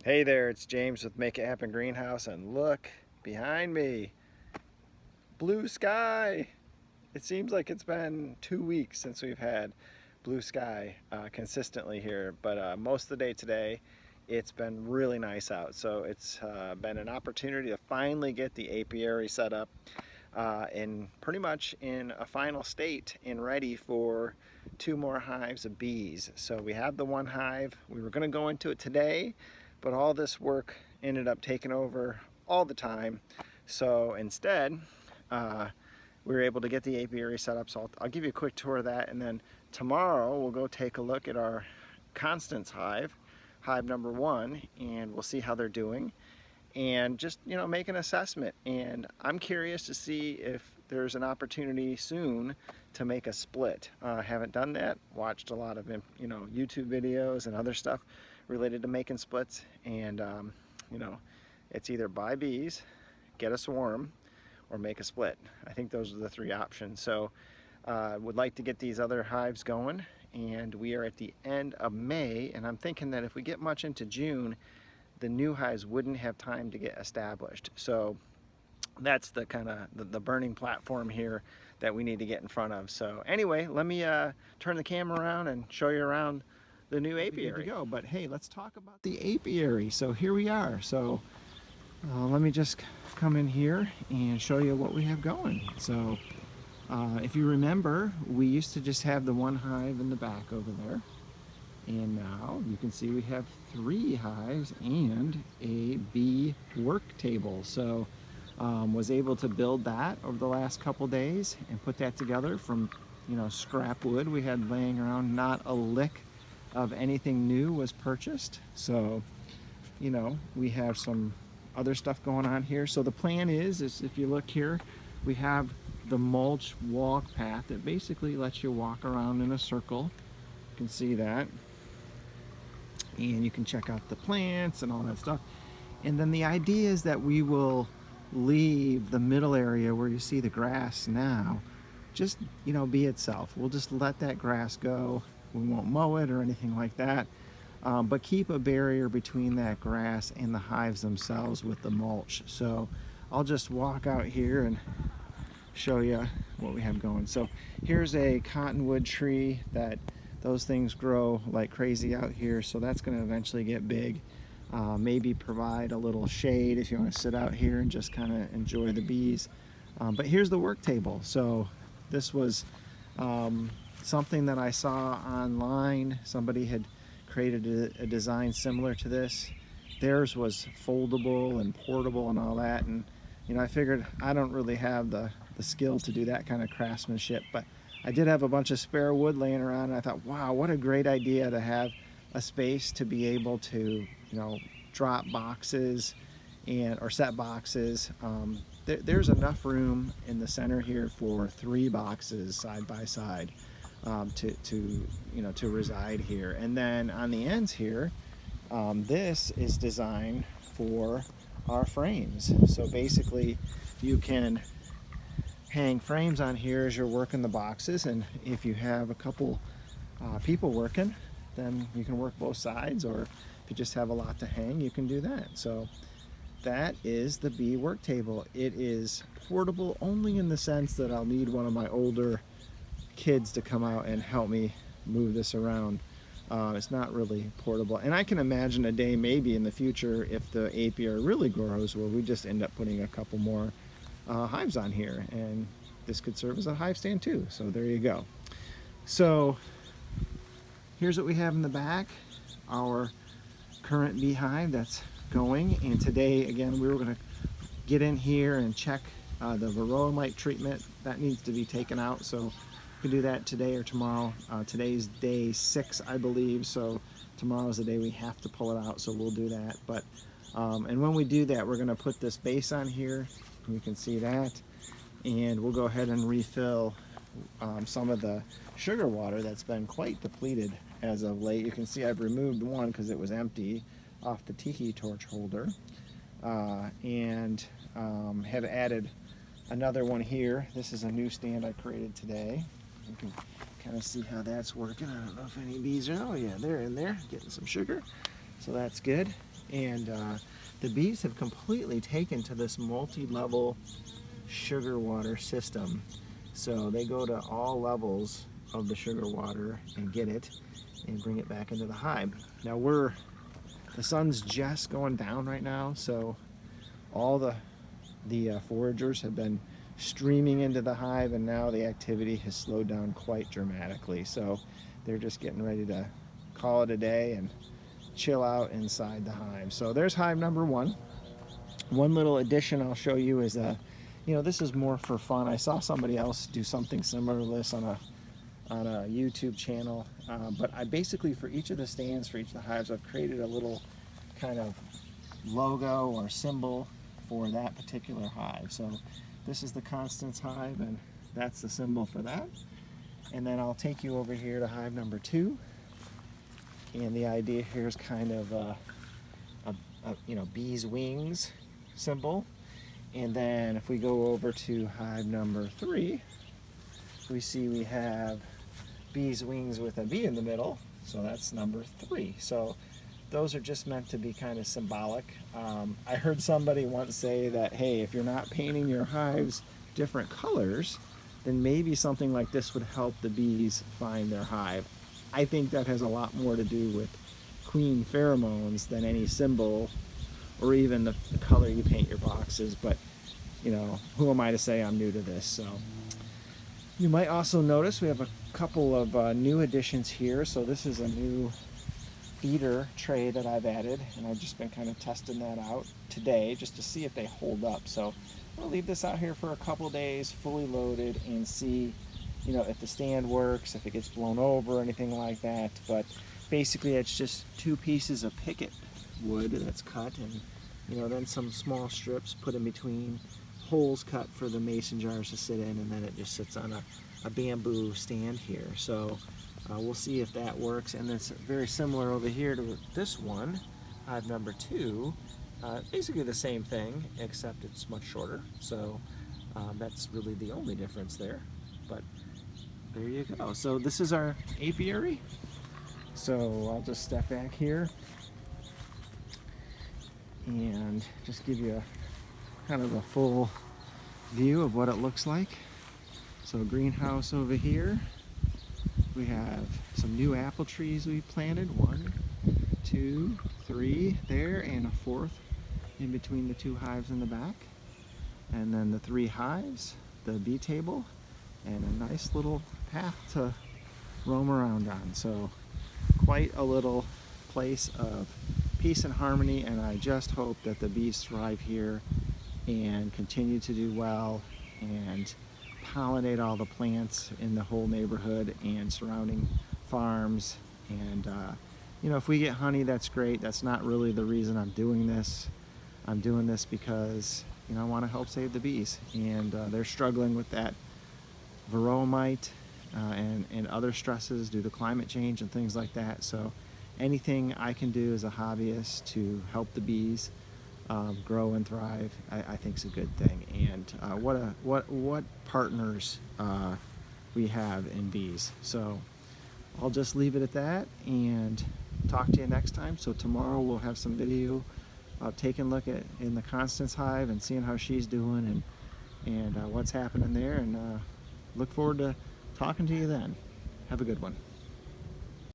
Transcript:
Hey there, it's James with Make It Happen Greenhouse, and look behind me, blue sky. It seems like it's been 2 weeks since we've had blue sky consistently here, but most of the day today it's been really nice out. So it's been an opportunity to finally get the apiary set up and pretty much in a final state and ready for 2 more hives of bees. So we have the one hive. We were going to go into it today, but all this work ended up taking over all the time. So instead, we were able to get the apiary set up. So I'll give you a quick tour of that, and then tomorrow we'll go take a look at our Constance hive, hive number 1, and we'll see how they're doing and just make an assessment. And I'm curious to see if there's an opportunity soon to make a split. Haven't done that. Watched a lot of YouTube videos and other stuff related to making splits, and it's either buy bees, get a swarm, or make a split. I think those are the 3 options. So would like to get these other hives going, and we are at the end of May, and I'm thinking that if we get much into June, the new hives wouldn't have time to get established. So that's the kind of the burning platform here that we need to get in front of. So anyway, let me turn the camera around and show you around the new apiary. Go. But hey, let's talk about the apiary. So here we are. So let me just come in here and show you what we have going. So if you remember, we used to just have the one hive in the back over there. And now you can see we have 3 hives and a bee work table. So was able to build that over the last couple days and put that together from scrap wood we had laying around. Not a lick of anything new was purchased. So we have some other stuff going on here. So the plan is if you look here, we have the mulch walk path that basically lets you walk around in a circle. You can see that. And you can check out the plants and all that stuff. And then the idea is that we will leave the middle area where you see the grass now just be itself. We'll just let that grass go. We won't mow it or anything like that, but keep a barrier between that grass and the hives themselves with the mulch. So I'll just walk out here and show you what we have going. So here's a cottonwood tree that those things grow like crazy out here, so that's going to eventually get big. Maybe provide a little shade if you want to sit out here and just kind of enjoy the bees. But here's the work table. So this was something that I saw online. Somebody had created a design similar to this. Theirs was foldable and portable and all that, and I figured I don't really have the skill to do that kind of craftsmanship, but I did have a bunch of spare wood laying around, and I thought, wow, what a great idea to have a space to be able to, drop boxes or set boxes. There's enough room in the center here for 3 boxes side by side to reside here. And then on the ends here, this is designed for our frames. So basically, you can hang frames on here as you're working the boxes, and if you have a couple people working, then you can work both sides, or if you just have a lot to hang, you can do that. So that is the bee work table. It is portable only in the sense that I'll need one of my older kids to come out and help me move this around. It's not really portable, and I can imagine a day maybe in the future, if the apiary really grows, where we just end up putting a couple more hives on here, and this could serve as a hive stand too. So there you go. So here's what we have in the back, our current beehive that's going. And today again, we were going to get in here and check the varroa mite treatment that needs to be taken out. So we can do that today or tomorrow. Today's day 6, I believe, so tomorrow's the day we have to pull it out, so we'll do that. But and when we do that, we're going to put this base on here. You can see that, and we'll go ahead and refill some of the sugar water that's been quite depleted as of late. You can see I've removed one because it was empty off the tiki torch holder, and have added another one here. This is a new stand I created today. You can kind of see how that's working. I don't know if any bees are, oh yeah, they're in there getting some sugar, so that's good. And the bees have completely taken to this multi-level sugar water system. So they go to all levels of the sugar water and get it and bring it back into the hive. Now the sun's just going down right now, so all the foragers have been streaming into the hive, and now the activity has slowed down quite dramatically. So they're just getting ready to call it a day and chill out inside the hive. So there's hive number one. One little addition I'll show you is this is more for fun. I saw somebody else do something similar to this on a YouTube channel, but I basically, for each of the stands, for each of the hives, I've created a little kind of logo or symbol for that particular hive. So this is the Constance hive, and that's the symbol for that. And then I'll take you over here to hive number 2, and the idea here is kind of a bee's wings symbol. And then if we go over to hive number 3, we see we have bee's wings with a bee in the middle, so that's number 3. So those are just meant to be kind of symbolic. I heard somebody once say that, hey, if you're not painting your hives different colors, then maybe something like this would help the bees find their hive. I think that has a lot more to do with queen pheromones than any symbol or even the color you paint your boxes, but who am I to say? I'm new to this. So you might also notice we have a couple of new additions here. So this is a new feeder tray that I've added, and I've just been kind of testing that out today just to see if they hold up. So I'll leave this out here for a couple days fully loaded and see if the stand works, if it gets blown over or anything like that. But basically it's just 2 pieces of picket wood that's cut, and then some small strips put in between, holes cut for the mason jars to sit in, and then it just sits on a bamboo stand here. So we'll see if that works. And it's very similar over here to this one, hive number 2. Basically the same thing, except it's much shorter. So that's really the only difference there. But there you go. So this is our apiary. So I'll just step back here and just give you kind of a full view of what it looks like. So greenhouse over here. We have some new apple trees we planted. 1, 2, 3 there, and a 4th in between the 2 hives in the back. And then the 3 hives, the bee table, and a nice little path to roam around on. So quite a little place of peace and harmony, and I just hope that the bees thrive here and continue to do well and pollinate all the plants in the whole neighborhood and surrounding farms. And if we get honey, that's great. That's not really the reason I'm doing this. I'm doing this because I want to help save the bees, and they're struggling with that varroa mite and other stresses due to climate change and things like that. So anything I can do as a hobbyist to help the bees grow and thrive, I think is a good thing. And what partners we have in bees. So I'll just leave it at that and talk to you next time. So tomorrow we'll have some video taking a look in the Constance hive and seeing how she's doing and what's happening there, and look forward to talking to you then. Have a good one.